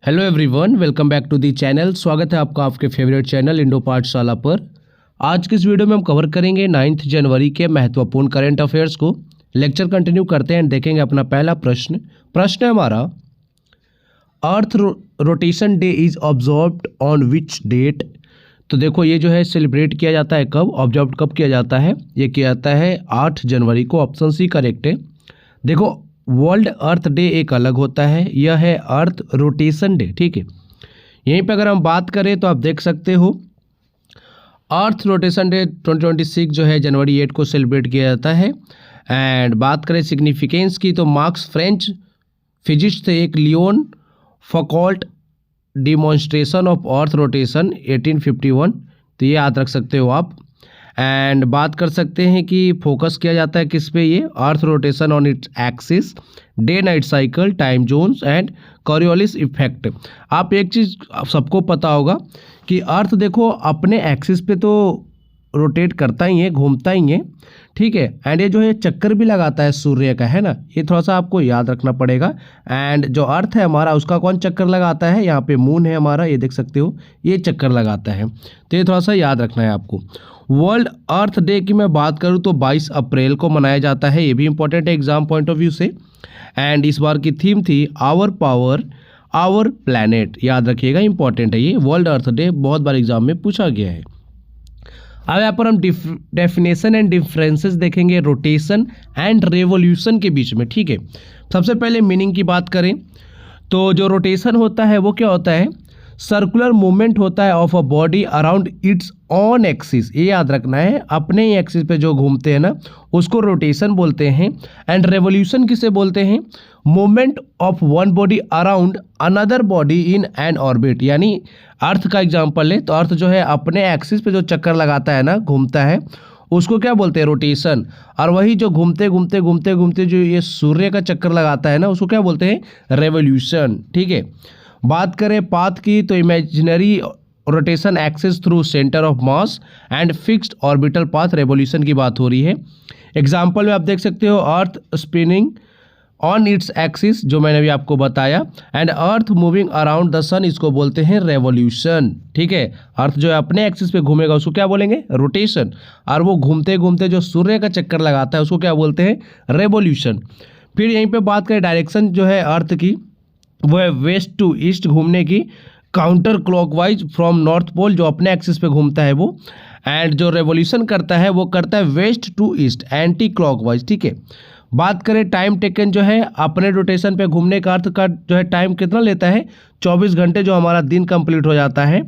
Hello everyone, welcome back to the channel. स्वागत है आपका आपके फेवरेट चैनल इंडो पाठशाला पर। आज के इस वीडियो में हम कवर करेंगे 9 जनवरी के महत्वपूर्ण करंट अफेयर्स को। लेक्चर कंटिन्यू करते हैं, देखेंगे अपना पहला प्रश्न है हमारा, earth rotation day is observed on which date. तो देखो ये जो है सेलिब्रेट किया जाता है कब, ऑब्जर्व कब किया जाता है, ये किया जाता है 8 जनवरी को। ऑप्शन सी करेक्ट है। देखो वर्ल्ड अर्थ डे एक अलग होता है, यह है अर्थ रोटेशन डे, ठीक है। यहीं पे अगर हम बात करें तो आप देख सकते हो अर्थ रोटेशन डे 2026 जो है जनवरी 8 को सेलिब्रेट किया जाता है। एंड बात करें सिग्निफिकेंस की तो मार्क्स फ्रेंच फिजिस्ट थे, एक Leon Foucault demonstration of earth rotation 1851, तो ये याद रख सकते हो आप। एंड बात कर सकते हैं कि फोकस किया जाता है किस पे, ये earth rotation on its axis, day night cycle, time zones and Coriolis effect. आप एक चीज़ सबको पता होगा कि अर्थ देखो अपने एक्सिस पे तो रोटेट करता ही है, घूमता ही है, ठीक है। एंड ये जो है चक्कर भी लगाता है सूर्य का, है ना, ये थोड़ा सा आपको याद रखना पड़ेगा। एंड जो अर्थ है हमारा उसका कौन चक्कर लगाता है, यहाँ पे मून है हमारा, ये देख सकते हो, ये चक्कर लगाता है, तो ये थोड़ा सा याद रखना है आपको। वर्ल्ड अर्थ डे की मैं बात करूँ तो 22 अप्रैल को मनाया जाता है, ये भी इंपॉर्टेंट है एग्जाम पॉइंट ऑफ व्यू से। एंड इस बार की थीम थी आवर पावर आवर प्लैनेट, याद रखिएगा, इंपॉर्टेंट है ये। वर्ल्ड अर्थ डे बहुत बार एग्जाम में पूछा गया है। अब यहाँ पर हम डेफिनेशन एंड डिफरेंसेस देखेंगे रोटेशन एंड रेवोल्यूशन के बीच में, ठीक है। सबसे पहले मीनिंग की बात करें तो जो रोटेशन होता है वो क्या होता है, सर्कुलर मूवमेंट होता है of a body around its on axis, ये याद रखना है, अपने ही एक्सिस पे जो घूमते हैं ना उसको रोटेशन बोलते हैं। एंड रेवोल्यूशन किसे बोलते हैं, movement of one body around another body in an orbit. यानी अर्थ का एग्जांपल ले तो अर्थ जो है अपने एक्सिस पे जो चक्कर लगाता है ना, घूमता है, उसको क्या बोलते हैं, रोटेशन। और वही जो घूमते घूमते घूमते घूमते जो ये सूर्य का चक्कर लगाता है ना, उसको क्या बोलते हैं, रेवोल्यूशन, ठीक है। बात करें पाथ की तो imaginary rotation axis through centre of mass and fixed orbital path, revolution की बात हो रही है। एग्जांपल में आप देख सकते हो earth spinning on its axis, जो मैंने अभी आपको बताया, and earth moving around the sun, इसको बोलते हैं रेवोल्यूशन, ठीक है। अर्थ जो है अपने एक्सिस पे घूमेगा उसको क्या बोलेंगे, रोटेशन, और वो घूमते घूमते जो सूर्य का चक्कर लगाता है उसको क्या बोलते हैं, रेवोल्यूशन। फिर यहीं पे बात करें डायरेक्शन जो है अर्थ की, वो है वेस्ट टू ईस्ट घूमने की, counter clockwise from north pole, जो अपने एक्सिस पे घूमता है वो। एंड जो रेवोल्यूशन करता है वो करता है west to east, anti clockwise, ठीक है। बात करें टाइम टेकन जो है अपने रोटेशन पे घूमने का अर्थ का जो है टाइम कितना लेता है, 24 घंटे, जो हमारा दिन कंप्लीट हो जाता है।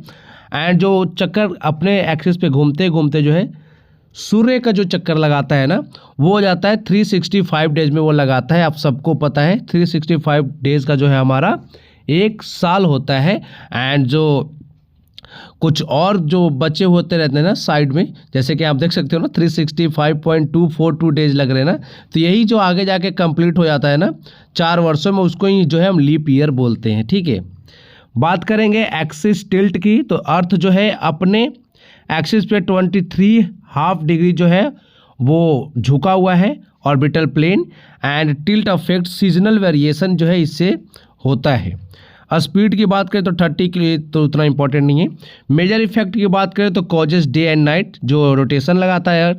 एंड जो चक्कर अपने एक्सिस पे घूमते घूमते जो है सूर्य का जो चक्कर लगाता है ना, वो हो जाता है 365 डेज में वो लगाता है। आप सबको पता है 365 डेज का जो है हमारा एक साल होता है। एंड जो कुछ और जो बचे होते रहते हैं ना साइड में, जैसे कि आप देख सकते हो ना 365.242 डेज लग रहे हैं ना, तो यही जो आगे जाके कंप्लीट हो जाता है ना 4 वर्षों में, उसको ही जो है हम लीप ईयर बोलते हैं, ठीक है। बात करेंगे एक्सिस टिल्ट की तो अर्थ जो है अपने एक्सिस पे 23.5 डिग्री जो है वो झुका हुआ है, orbital plane. And tilt affect seasonal variation जो है इससे होता है। स्पीड की बात करें तो 30 के लिए तो उतना इंपॉर्टेंट नहीं है। मेजर इफेक्ट की बात करें तो कॉजेस डे एंड नाइट, जो रोटेशन लगाता है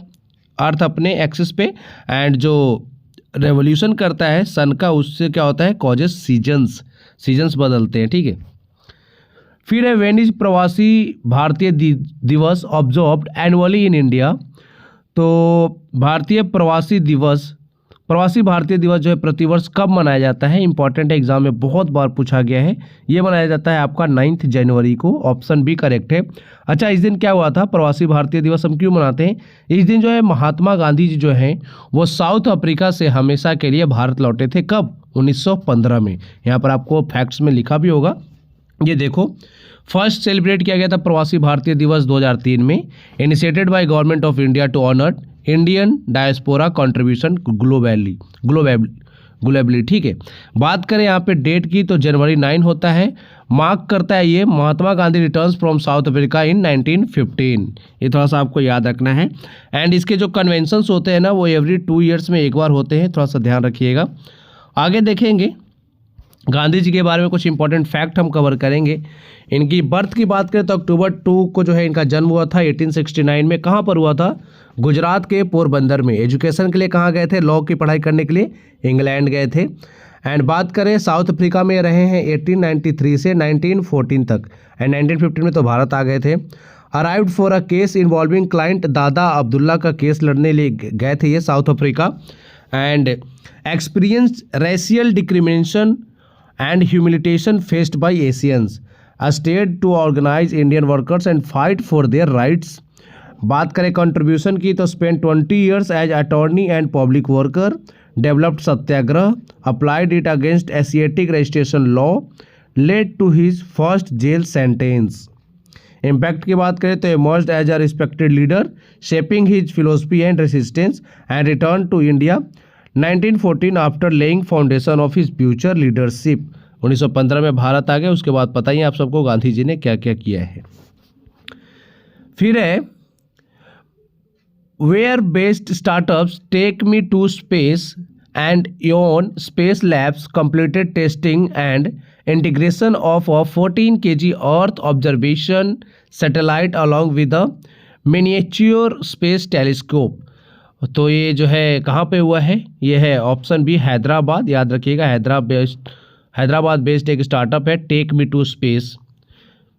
अर्थ अपने एक्सिस पे, एंड जो रेवोल्यूशन करता है सन का, उससे क्या होता है, कॉजेस सीजन्स बदलते हैं, ठीक है। फिर है वेनिस प्रवासी भारतीय दिवस ऑब्जर्व्ड एनुअली इन इंडिया। तो प्रवासी भारतीय दिवस जो है प्रतिवर्ष कब मनाया जाता है, इंपॉर्टेंट है, एग्जाम में बहुत बार पूछा गया है। ये मनाया जाता है आपका 9 जनवरी को, ऑप्शन बी करेक्ट है। अच्छा, इस दिन क्या हुआ था, प्रवासी भारतीय दिवस हम क्यों मनाते हैं, इस दिन जो है महात्मा गांधी जी जो हैं वो साउथ अफ्रीका से हमेशा के लिए भारत लौटे थे, कब, 1915 में। यहाँ पर आपको फैक्ट्स में लिखा भी होगा, ये देखो। फर्स्ट सेलिब्रेट किया गया था प्रवासी भारतीय दिवस 2003 में, initiated by government of India to honour Indian diaspora contribution globally, ठीक है। बात करें यहाँ पे डेट की तो जनवरी 9 होता है, मार्क करता है ये Mahatma Gandhi returns from South Africa in 1915, ये थोड़ा सा आपको याद रखना है। एंड इसके जो कन्वेंशंस होते हैं ना वो एवरी 2 ईयर्स में एक बार होते हैं, थोड़ा सा ध्यान रखिएगा। आगे देखेंगे गांधी जी के बारे में कुछ इंपॉर्टेंट फैक्ट हम कवर करेंगे। इनकी बर्थ की बात करें तो अक्टूबर 2 को जो है इनका जन्म हुआ था 1869 में। कहाँ पर हुआ था? गुजरात के पोरबंदर में। एजुकेशन के लिए कहाँ गए थे? लॉ की पढ़ाई करने के लिए इंग्लैंड गए थे। एंड बात करें साउथ अफ्रीका में रहे हैं 1893 से 1914 तक, एंड 1915 में तो भारत आ गए थे। Arrived for a case involving client दादा अब्दुल्ला का केस लड़ने लिए गए थे ये south Africa. And experience racial discrimination and humiliation faced by Asians, a state to organize Indian workers and fight for their rights। बात करें कंट्रीब्यूशन की तो spent 20 years as attorney and public worker, developed Satyagraha, applied it against Asiatic registration law, led to his first jail sentence। Impact की बात करें तो emerged as a respected leader, shaping his philosophy and resistance, and returned to India 1914 after laying foundation of his future leadership. 1915 में भारत आ गए। उसके बाद पता ही आप सबको गांधी जी ने क्या क्या किया है। फिर है where based startups take me to space and Yon space labs completed testing and integration of a 14 kg earth observation satellite along with a miniature space telescope. तो ये जो है कहाँ पे हुआ है? ये है ऑप्शन बी हैदराबाद। याद रखिएगा, हैदराबाद बेस्ड एक स्टार्टअप है टेक मी टू स्पेस।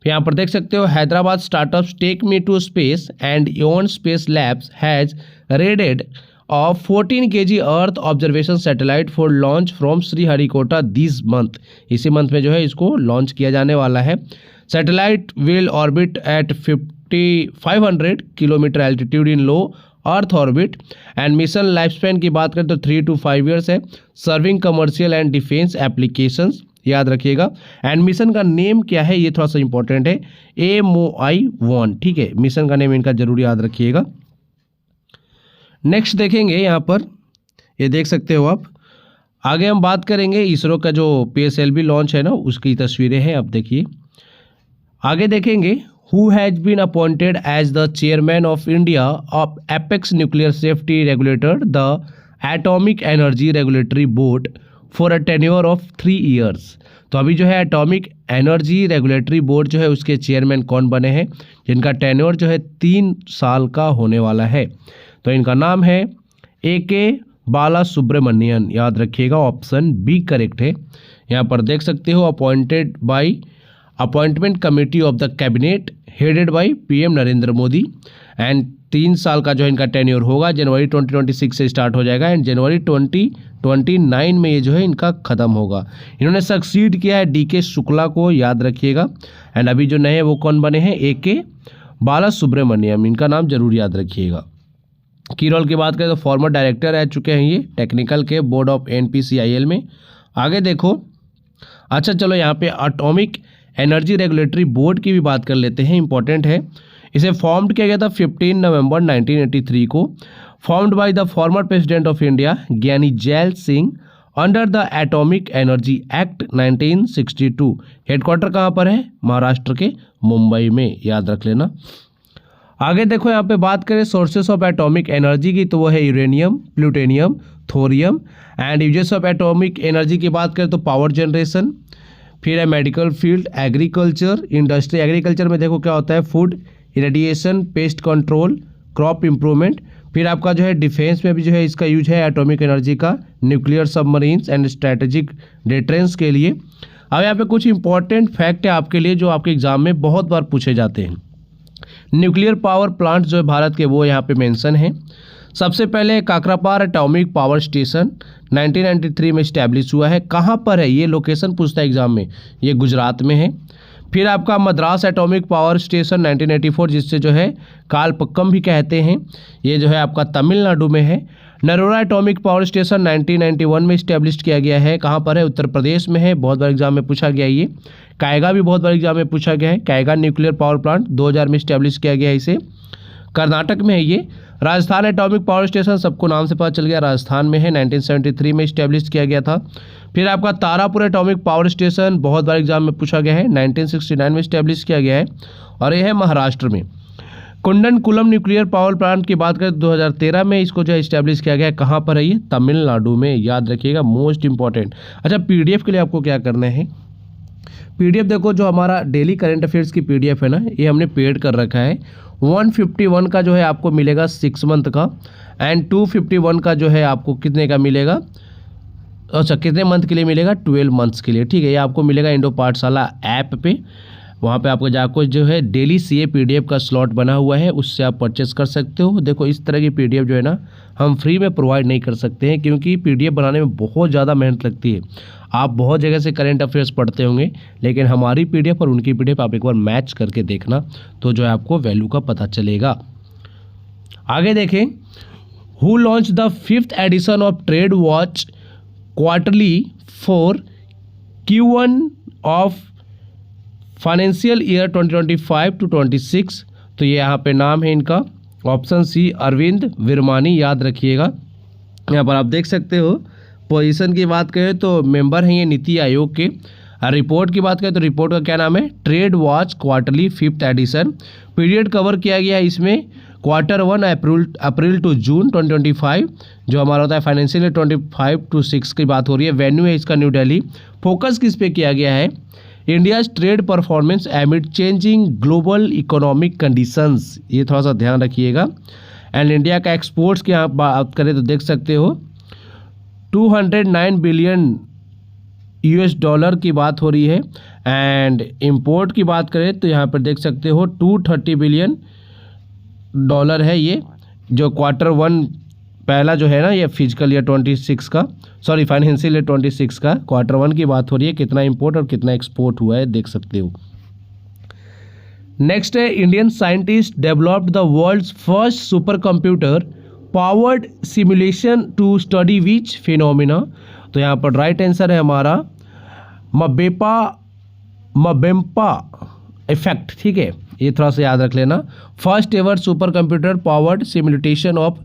यहाँ पर देख सकते हो Hyderabad startups take me to space and Yon space labs has readied of 14 kg earth observation satellite for launch from Sriharikota this month. इसी मंथ में जो है इसको लॉन्च किया जाने वाला है। Satellite will orbit at 500 kilometre altitude in low earth orbit. And mission life span की बात करें तो 3 to 5 years है, serving commercial and defence applications. याद रखिएगा। एंड मिशन का नेम क्या है ये थोड़ा सा इंपॉर्टेंट है, MOI-1। ठीक है, मिशन का नेम इनका जरूर याद रखिएगा। नेक्स्ट देखेंगे यहाँ पर, ये देख सकते हो आप। आगे हम बात करेंगे इसरो का जो PSLV लॉन्च है ना, उसकी तस्वीरें हैं। अब देखिए आगे देखेंगे who has been appointed as the chairman of India of Apex Nuclear Safety Regulator, the Atomic Energy Regulatory Board for a tenure of 3 years। तो अभी जो है एटॉमिक एनर्जी रेगुलेटरी बोर्ड जो है उसके चेयरमैन कौन बने हैं, जिनका टेन्योर जो है 3 साल का होने वाला है। तो इनका नाम है AK बाला सुब्रमण्यन। याद रखिएगा, ऑप्शन बी करेक्ट है। यहाँ पर देख सकते हो appointed by appointment committee of the cabinet headed by PM Narendra Modi. And 3 साल का जो इनका टेन्योर होगा, जनवरी 2026 से स्टार्ट हो जाएगा एंड जनवरी 2029 में ये जो है इनका ख़त्म होगा। इन्होंने सक्सीड किया है DK शुक्ला को, याद रखिएगा। एंड अभी जो नए वो कौन बने हैं, AK बाला सुब्रमण्यम। इनका नाम जरूर याद रखिएगा। की रोल की बात करें तो फॉर्मर डायरेक्टर रह चुके हैं ये टेक्निकल के बोर्ड ऑफ NPCIL में। आगे देखो, अच्छा चलो यहाँ पे एटॉमिक एनर्जी रेगुलेटरी बोर्ड की भी बात कर लेते हैं, इंपॉर्टेंट है। इसे फॉर्म्ड किया गया था 15 नवंबर 1983 को, formed by the former president of India Gyani Zail Singh under the atomic energy act 1962। Headquarter कहाँ पर है? महाराष्ट्र के मुंबई में, याद रख लेना। आगे देखो यहाँ पे बात करें सोर्सेस ऑफ एटॉमिक एनर्जी की, तो वो है uranium, plutonium, thorium. And uses of atomic energy की बात करें तो पावर जनरेशन, फिर है medical field, agriculture, industry. Agriculture में देखो क्या होता है, food, irradiation, pest control, crop improvement. फिर आपका जो है डिफेंस में भी जो है इसका यूज है एटॉमिक एनर्जी का, nuclear submarines and strategic defence के लिए। अब यहाँ पे कुछ इंपॉर्टेंट फैक्ट है आपके लिए जो आपके एग्जाम में बहुत बार पूछे जाते हैं। न्यूक्लियर पावर प्लांट जो है भारत के वो यहाँ पे मेंशन है। सबसे पहले काकरापार एटॉमिक पावर स्टेशन 1993 में इस्टेब्लिश हुआ है। कहाँ पर है ये लोकेशन पूछता है एग्जाम में, ये गुजरात में है। फिर आपका मद्रास एटॉमिक पावर स्टेशन 1984, जिससे जो है कालपक्कम भी कहते हैं, ये जो है आपका तमिलनाडु में है। नरोरा एटॉमिक पावर स्टेशन 1991 में इस्टेब्लिश किया गया है। कहाँ पर है? उत्तर प्रदेश में है, बहुत बार एग्जाम में पूछा गया ये। कायगा भी बहुत बार एग्जाम में पूछा गया है। कायगा न्यूक्लियर पावर प्लांट 2000 में इस्टेब्लिश किया गया है, इसे कर्नाटक में है ये। राजस्थान एटॉमिक पावर स्टेशन सबको नाम से पता चल गया, राजस्थान में है, 1973 में इस्टेब्लिश किया गया था। फिर आपका तारापुर एटॉमिक पावर स्टेशन बहुत बार एग्जाम में पूछा गया है, 1969 में इस्टेब्लिश किया गया है और यह है महाराष्ट्र में। कुंडनकुलम न्यूक्लियर पावर प्लांट की बात करें तो 2013 में इसको जो है इस्टेब्लिश किया गया है। कहाँ पर है ये? तमिलनाडु में, याद रखिएगा, मोस्ट इंपॉर्टेंट। अच्छा, पीडीएफ के लिए आपको क्या करना है, पीडीएफ देखो, जो हमारा डेली करंट अफेयर्स की पीडीएफ है ना, ये हमने पेड कर रखा है। 151 का जो है आपको मिलेगा 6 मंथ का, एंड 251 का जो है आपको कितने का मिलेगा, अच्छा कितने मंथ के लिए मिलेगा? 12 मंथ्स के लिए, ठीक है। ये आपको मिलेगा इंडो पाठशाला ऐप पे, वहाँ पे आपको जाकर जो है डेली सीए पीडीएफ का स्लॉट बना हुआ है, उससे आप परचेस कर सकते हो। देखो, इस तरह की पीडीएफ जो है ना हम फ्री में प्रोवाइड नहीं कर सकते हैं, क्योंकि पीडीएफ बनाने में बहुत ज़्यादा मेहनत लगती है। आप बहुत जगह से करंट अफेयर्स पढ़ते होंगे, लेकिन हमारी पीडीएफ और उनकी पीडीएफ आप एक बार मैच करके देखना, तो जो है आपको वैल्यू का पता चलेगा। आगे देखें, who launch the 5th edition of trade watch quarterly for Q1 of financial year 2025 to 26। तो ये यहाँ पे नाम है इनका, ऑप्शन सी अरविंद विरमानी, याद रखिएगा। यहाँ पर आप देख सकते हो। पोजीशन की बात करें तो मेंबर हैं ये नीति आयोग के। रिपोर्ट की बात करें तो रिपोर्ट का क्या नाम है? Trade watch quarterly 5th edition. Period cover किया गया है इसमें Q1 अप्रैल टू जून 2025, जो हमारा होता है फाइनेंशियल ईयर 25 to 6 की बात हो रही है। वेन्यू है इसका न्यू दिल्ली। फोकस किस पे किया गया है? India's trade performance एमिड changing global economic conditions, ये थोड़ा सा ध्यान रखिएगा। एंड इंडिया का एक्सपोर्ट्स की आप बात करें तो देख सकते हो 209 बिलियन US$ की बात हो रही है। एंड इंपोर्ट की बात करें तो यहाँ पर देख सकते हो 230 बिलियन डॉलर है ये, जो Q1 पहला जो है ना, ये फिजिकल ईयर 26 का, सॉरी फाइनेंशियल ईयर 26 का Q1 की बात हो रही है। कितना इंपोर्ट और कितना एक्सपोर्ट हुआ है देख सकते हो। नेक्स्ट है, Indian scientist developed the world's first super computer powered simulation to study which phenomena. तो यहाँ पर राइट आंसर है हमारा मबेम्पा इफेक्ट, ठीक है, ये थोड़ा सा याद रख लेना। First ever super computer powered simulation of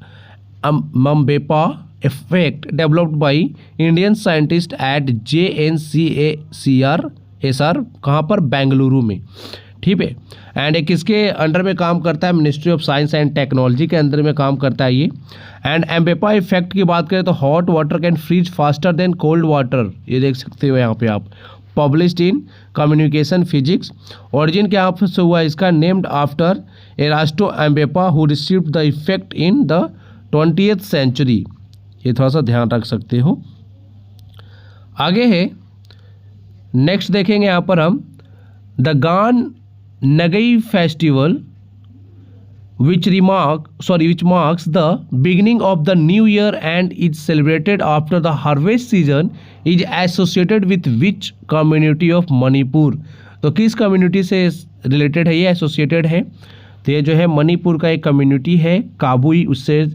Mpemba effect developed by Indian scientist at JNCACR, कहाँ पर? बेंगलुरु में, ठीक है। एंड एक किसके अंडर में काम करता है? Ministry of science and technology के अंदर में काम करता है ये। एंड एम्बेपा इफेक्ट की बात करें तो hot water can freeze faster than cold water, ये देख सकते हो यहाँ पे आप। Published in communication physics. Origin क्या से हुआ इसका? Named after Erasto Mpemba who received the effect in the 20th century, ये थोड़ा सा ध्यान रख सकते हो। आगे है, नेक्स्ट देखेंगे यहाँ पर हम द गान Ngai festival which marks the beginning of the new year and is celebrated after the harvest season is associated with which community of Manipur. तो किस कम्युनिटी से रिलेटेड है ये, एसोसिएटेड है? तो ये जो है मणिपुर का एक कम्युनिटी है, काबुई, उससे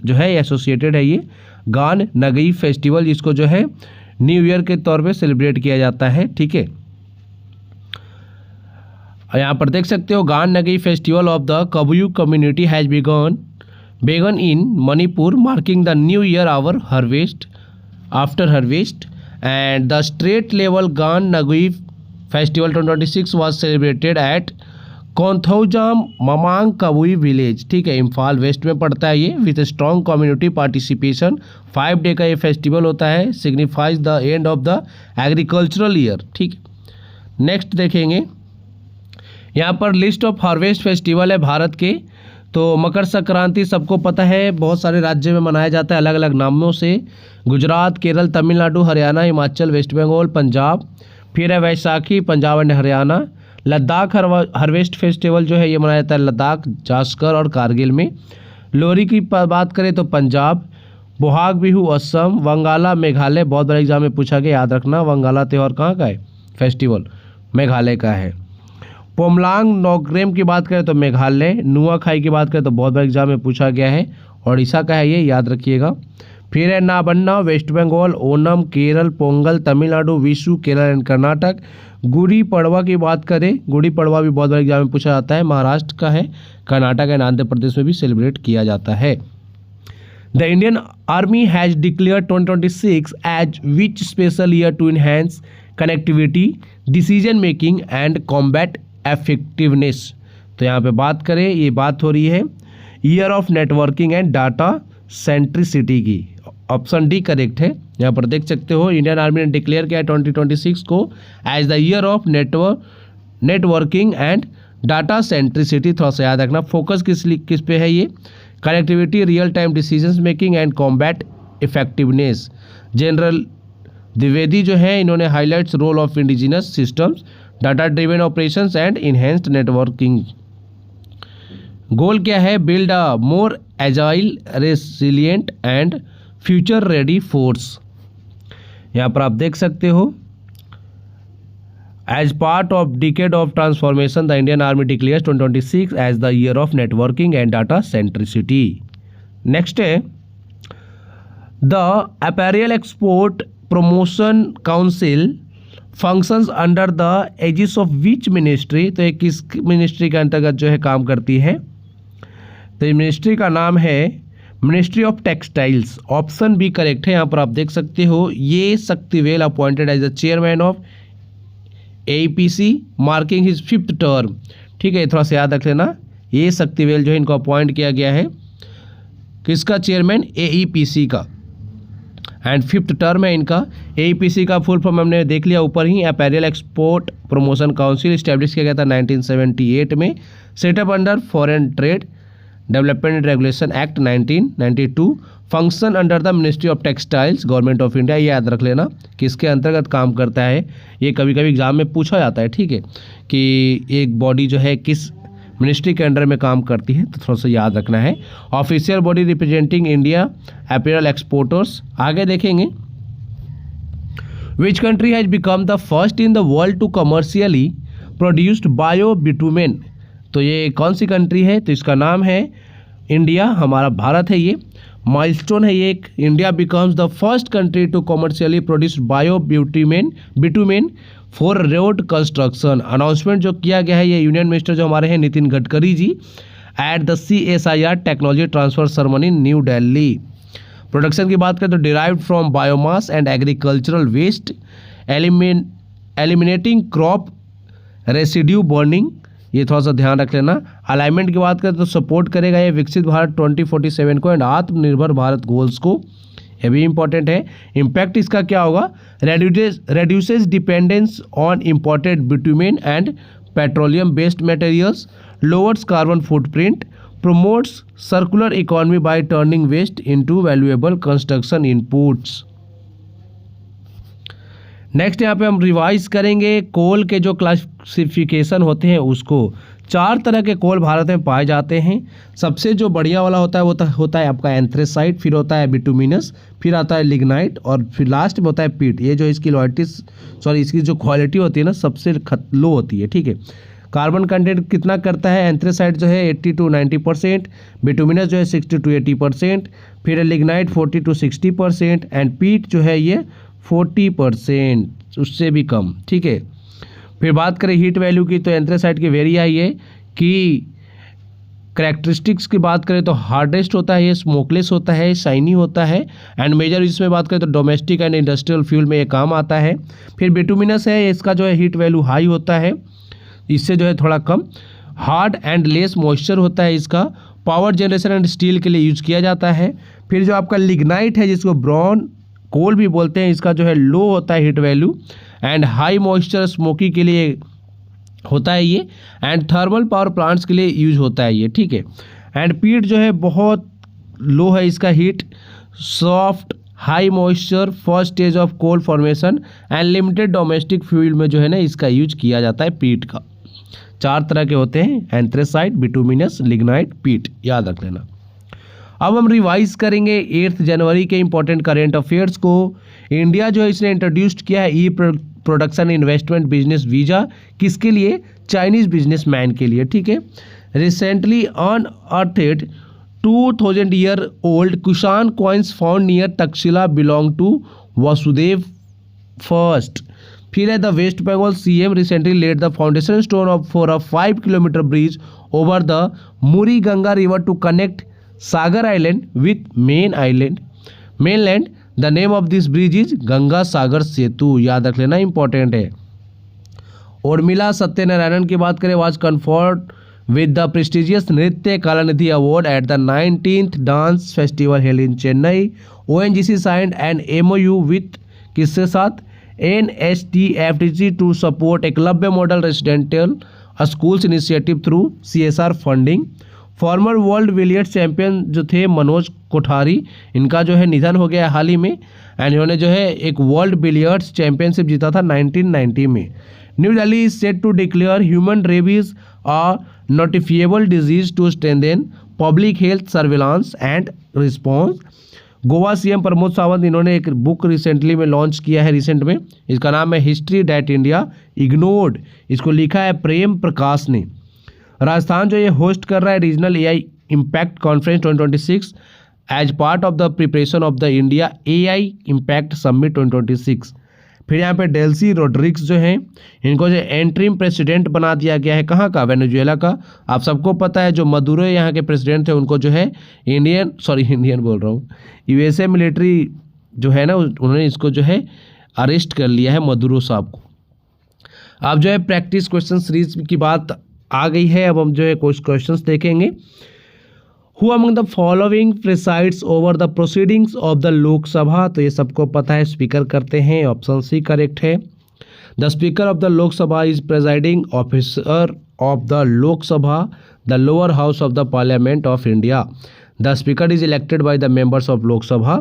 जो है एसोसिएटेड है ये गान नगई फेस्टिवल, जिसको जो है न्यू ईयर के तौर पे सेलिब्रेट किया जाता है, ठीक है। यहाँ पर देख सकते हो, Gaan Ngai festival of the Kabui community has begun in Manipur marking the new year our harvest after harvest. And the state level Gaan Ngai festival 2026 was celebrated at Konthoujam Mamang Kabui village, ठीक है, इम्फाल वेस्ट में पड़ता है ये। With strong community participation, 5 day का ये फेस्टिवल होता है, signifies the end of the agricultural year, ठीक। नेक्स्ट देखेंगे, यहाँ पर लिस्ट ऑफ हार्वेस्ट फेस्टिवल है भारत के। तो मकर संक्रांति सबको पता है, बहुत सारे राज्य में मनाया जाता है अलग अलग नामों से, गुजरात, केरल, तमिलनाडु, हरियाणा, हिमाचल, वेस्ट बंगाल, पंजाब। फिर है Vaisakhi, Punjab and Haryana. Ladakh harvest festival जो है ये मनाया जाता है लद्दाख, जास्कर और कारगिल में। लोहरी की बात करें तो पंजाब। बोहाग बिहू असम। वंगाला मेघालय, बहुत बड़ा एग्जाम में पूछा गया, याद रखना, वंगाला त्यौहार कहाँ का है? फेस्टिवल मेघालय का है। पोमलांग नोग्रेम की बात करें तो मेघालय। नुआखाई की बात करें तो बहुत बड़ा एग्जाम में पूछा गया है, ओडिशा का है ये, याद रखिएगा। फिर है नाबन्ना वेस्ट बंगाल। ओनम केरल। पोंगल तमिलनाडु। विशु केरल एंड कर्नाटक। गुड़ी पड़वा की बात करें, गुड़ी पड़वा भी बहुत बड़ा एग्जाम में पूछा जाता है, महाराष्ट्र का है, कर्नाटक एंड आंध्र प्रदेश में भी सेलिब्रेट किया जाता है। The Indian army has declare 2026 as which special year to enhance connectivity, decision making and combat effectiveness. तो यहाँ पे बात करें, ये बात हो रही है year of networking and data centricity की। ऑप्शन डी करेक्ट है। यहाँ पर देख सकते हो इंडियन आर्मी ने डिक्लेयर किया 2026 को as the year of networking and data centricity. थोड़ा सा याद रखना, फोकस किस पे है ये, connectivity, real time decision making and combat effectiveness. General Dwivedi जो है इन्होंने highlights role of indigenous systems, data driven operations and enhanced networking. Goal क्या है, build a more agile, resilient and future ready force. यहाँ पर आप देख सकते हो as part of decade of transformation the Indian army declares 2026 as the year of networking and data centricity. Next है the apparel export promotion council functions under the aegis of which ministry. तो ये किस ministry के अंतर्गत जो है काम करती है, तो ये मिनिस्ट्री का नाम है ministry of textiles. Option B correct है। यहाँ पर आप देख सकते हो ये Sakthivel appointed as the chairman of AEPC marking his 5th term. ठीक है, थोड़ा सा याद रख लेना, ये शक्तिवेल जो है इनको अपॉइंट किया गया है किसका, चेयरमैन AEPC का, एंड 5th टर्म है इनका। AEPC का फुल फॉर्म हमने देख लिया ऊपर ही, अपैरियल एक्सपोर्ट प्रमोशन काउंसिल इस्टेब्लिश किया गया था 1978 में, setup under foreign trade development and regulation act 1992, function under the ministry of textiles government of India. ये याद रख लेना किसके अंतर्गत काम करता है, ये कभी कभी एग्जाम में पूछा जाता है। ठीक है, कि एक बॉडी जो है किस मिनिस्ट्री के अंडर में काम करती है, तो थोड़ा सा याद रखना है। Official body representing India apparel exporters. आगे देखेंगे which country has become the first in the world to commercially produced bio bitumen. तो ये कौन सी कंट्री है, तो इसका नाम है इंडिया, हमारा भारत है। ये माइलस्टोन है ये एक, India becomes the first country to commercially produce bio bitumen for road construction. Announcement जो किया गया है ये यूनियन मिनिस्टर जो हमारे हैं Nitin Gadkari ji at the CSIR technology transfer ceremony new Delhi. Production की बात करें तो derived from biomass and agricultural waste, eliminating crop residue burning. ये थोड़ा सा ध्यान रख लेना। अलाइनमेंट की बात करें तो सपोर्ट करेगा ये विकसित भारत 2047 को एंड आत्मनिर्भर भारत गोल्स को, ये भी इंपॉर्टेंट है। इम्पैक्ट इसका क्या होगा, reduces dependence on imported bitumen and petroleum based materials, lowers carbon footprint, promotes circular economy by turning waste into valuable construction inputs. Next यहाँ पे हम रिवाइज करेंगे कोल के जो क्लासिफिकेशन होते हैं उसको। 4 तरह के कोल भारत में पाए जाते हैं। सबसे जो बढ़िया वाला होता है वो होता है आपका एंथ्रेसाइट, फिर होता है बिटुमिनस, फिर आता है लिग्नाइट और फिर लास्ट में होता है पीट। ये जो इसकी जो क्वालिटी होती है ना सबसे लो होती है। ठीक है, कार्बन कंटेंट कितना करता है, एंथ्रेसाइट जो है 80 to 90%, बिटुमिनस जो है 60 to 80%, फिर लिग्नाइट 40 to 60% एंड पीट जो है ये 40%, उससे भी कम। ठीक है, फिर बात करें हीट वैल्यू की तो एंथ्रेसाइट की वेरी हाई है कि कैरेक्टरिस्टिक्स की बात करें तो हार्डेस्ट होता है, ये स्मोकलेस होता है, शाइनी होता है एंड मेजर इसमें बात करें तो डोमेस्टिक एंड इंडस्ट्रियल फ्यूल में ये काम आता है। फिर बिटुमिनस है, इसका जो है हीट वैल्यू हाई होता है, इससे जो है थोड़ा कम। हार्ड एंड लेस मॉइस्चर होता है इसका, पावर जनरेशन एंड स्टील के लिए यूज किया जाता है। फिर जो आपका लिग्नाइट है जिसको ब्राउन कोल भी बोलते हैं, इसका जो है लो होता है heat value and high moisture smoky के लिए होता है ये एंड थर्मल पावर प्लांट्स के लिए यूज होता है ये। ठीक है, एंड पीट जो है बहुत लो है इसका heat, soft high moisture, first stage of coal formation and limited domestic fuel में जो है ना इसका यूज किया जाता है पीट का। 4 तरह के होते हैं, एंथ्रेसाइट, बिटुमिनस, लिग्नाइट, पीट, याद रख लेना। अब हम रिवाइज करेंगे 8 जनवरी के इंपॉर्टेंट करेंट अफेयर्स को। इंडिया जो है इसने इंट्रोड्यूस किया है e production investment business visa, किसके लिए, चाइनीज़ बिजनेसमैन के लिए। ठीक है, recently unearthed 2000 year old Kushan coins found near Taxila belong to Vasudeva first. फिर है the West Bengal CM recently laid the foundation stone for a 5 kilometre bridge over the Muri Ganga river to connect Sagar island with mainland. The name of this bridge is Ganga Sagar Setu, याद रख लेना, important है। उर्मिला सत्यनारायण की बात करें, was with the prestigious Nritya Kalanidhi Award at the 19th Dance Festival held in Chennai. ONGC signed an MOU with किसके साथ? NSTFDC to support Eklavya model residential schools initiative through CSR funding. Farmer world billiards champion जो थे मनोज कोठारी, इनका जो है निधन हो गया हाल ही में, एंड इन्होंने जो है एक वर्ल्ड बिलियर्ड्स चैंपियनशिप जीता था 1990 में। New Delhi is set to declare human rabies a notifiable disease to strengthen public health surveillance and response. Goa CM Pramod Sawant, इन्होंने एक बुक रिसेंटली में लॉन्च किया है रिसेंट में, इसका नाम है हिस्ट्री दैट इंडिया इग्नोर्ड, इसको लिखा है प्रेम प्रकाश ने। राजस्थान जो ये होस्ट कर रहा है regional AI impact conference 2026 as part of the preparation of the India AI impact summit 2026। फिर यहाँ पे डेल्सी रोड्रिग्स जो हैं, इनको जो एंट्रीम प्रेसिडेंट बना दिया गया है, कहाँ का? वेनेजुएला का। आप सबको पता है जो मदुरो यहाँ के प्रेसिडेंट थे, उनको जो है इंडियन बोल रहा हूँ, यूएसए मिलिट्री जो है ना, उन्होंने इसको जो है अरेस्ट कर लिया है मदुरो साहब को। अब जो है प्रैक्टिस क्वेश्चन सीरीज की बात आ गई है, अब हम जो है कुछ क्वेश्चंस देखेंगे। Who among the following presides over the proceedings of the लोक सभा? तो ये सबको पता है, स्पीकर करते हैं, ऑप्शन सी करेक्ट है। The speaker of the Lok Sabha is presiding officer of the Lok Sabha, the lower house of the parliament of India. The speaker is elected by the members of Lok Sabha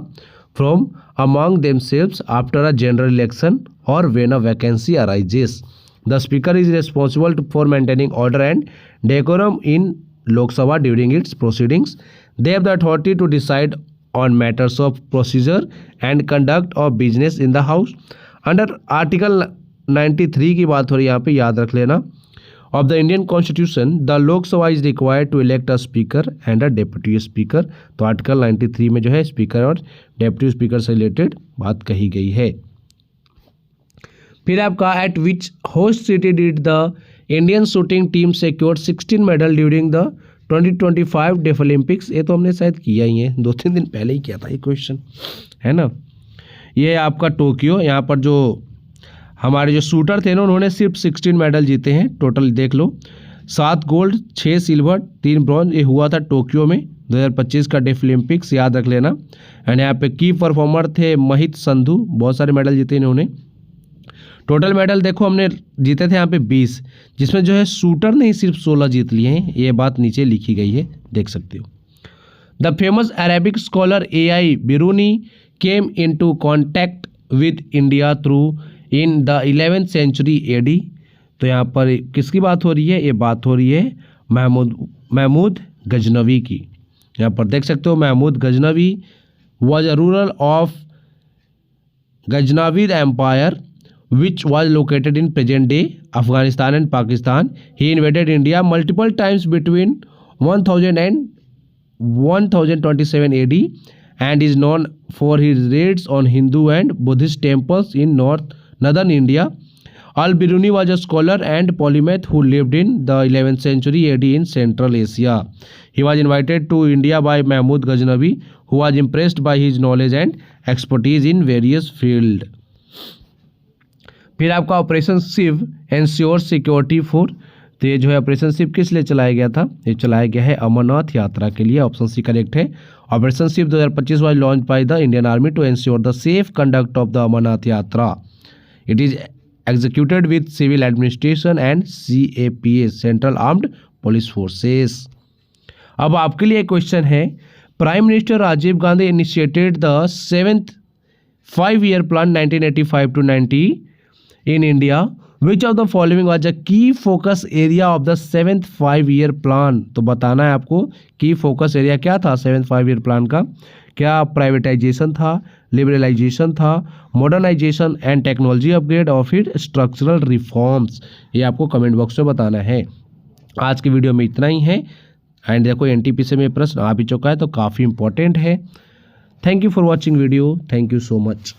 from among themselves after a general election और when a vacancy arises. The speaker is responsible for maintaining order and decorum in Lok Sabha during its proceedings. They have the authority to decide on matters of procedure and conduct of business in the house. Under Article 93 की बात हो रही है यहाँ पे, याद रख लेना, of the Indian Constitution, the Lok Sabha is required to elect a speaker and a deputy speaker. तो आर्टिकल 93 में जो है स्पीकर और डेप्यूटी स्पीकर से रिलेटेड बात कही गई है। फिर आपका at which host city did the Indian shooting team secured 16 medal during the 2025 deaf Olympics. ये तो हमने शायद किया ही है, 2-3 दिन पहले ही किया था ये क्वेश्चन, है ना। ये आपका टोक्यो, यहाँ पर जो हमारे जो शूटर थे ना, उन्होंने सिर्फ 16 मेडल जीते हैं टोटल, देख लो, 7 गोल्ड 6 सिल्वर 3 ब्रॉन्ज। ये हुआ था टोक्यो में 2025 का डेफ ओलंपिक्स, याद रख लेना। एंड यहाँ पे की परफॉर्मर थे महित संधू, बहुत सारे मेडल जीते इन्होंने। टोटल मेडल देखो हमने जीते थे यहाँ पे 20, जिसमें जो है शूटर ने ही सिर्फ 16 जीत लिए हैं, ये बात नीचे लिखी गई है, देख सकते हो। The famous Arabic scholar AI Biruni came into contact with India through in the 11th century AD। तो यहाँ पर किसकी बात हो रही है? ये बात हो रही है महमूद गजनवी की। यहाँ पर देख सकते हो, Mahmud Ghaznavi was a ruler of Ghaznavid empire which was located in present day Afghanistan and Pakistan. He invaded India multiple times between 1000 and 1027 AD and is known for his raids on Hindu and Buddhist temples in northern India. Al-Biruni was a scholar and polymath who lived in the 11th century AD in Central Asia. He was invited to India by Mahmud Ghaznavi, who was impressed by his knowledge and expertise in various fields. फिर आपका operation शिव ensure security for, तो ये जो है operation Shiv किस लिए चलाया गया था? ये चलाया गया है अमरनाथ यात्रा के लिए, ऑप्शन सी करेक्ट है। Operation Shiv 2025 was launched by the Indian army to ensure the safe conduct of the Amarnath Yatra. It is executed with civil administration and CAPS central armed police forces. अब आपके लिए क्वेश्चन है, prime minister Rajiv Gandhi initiated the 7th 5-year plan 1985 to 90 in India. Which of the following was a key focus area of the 7th 5-year plan? तो बताना है आपको की focus area क्या था 7th 5-year plan का। क्या प्राइवेटाइजेशन था, लिबरलाइजेशन था, मॉडर्नाइजेशन एंड टेक्नोलॉजी अपग्रेड और फिर स्ट्रक्चरल रिफॉर्म्स? ये आपको कमेंट बॉक्स में बताना है। आज की वीडियो में इतना ही है। एंड देखो NTP से में प्रश्न आ भी चुका है, तो काफ़ी इंपॉर्टेंट है। Thank you for watching video, thank you so much.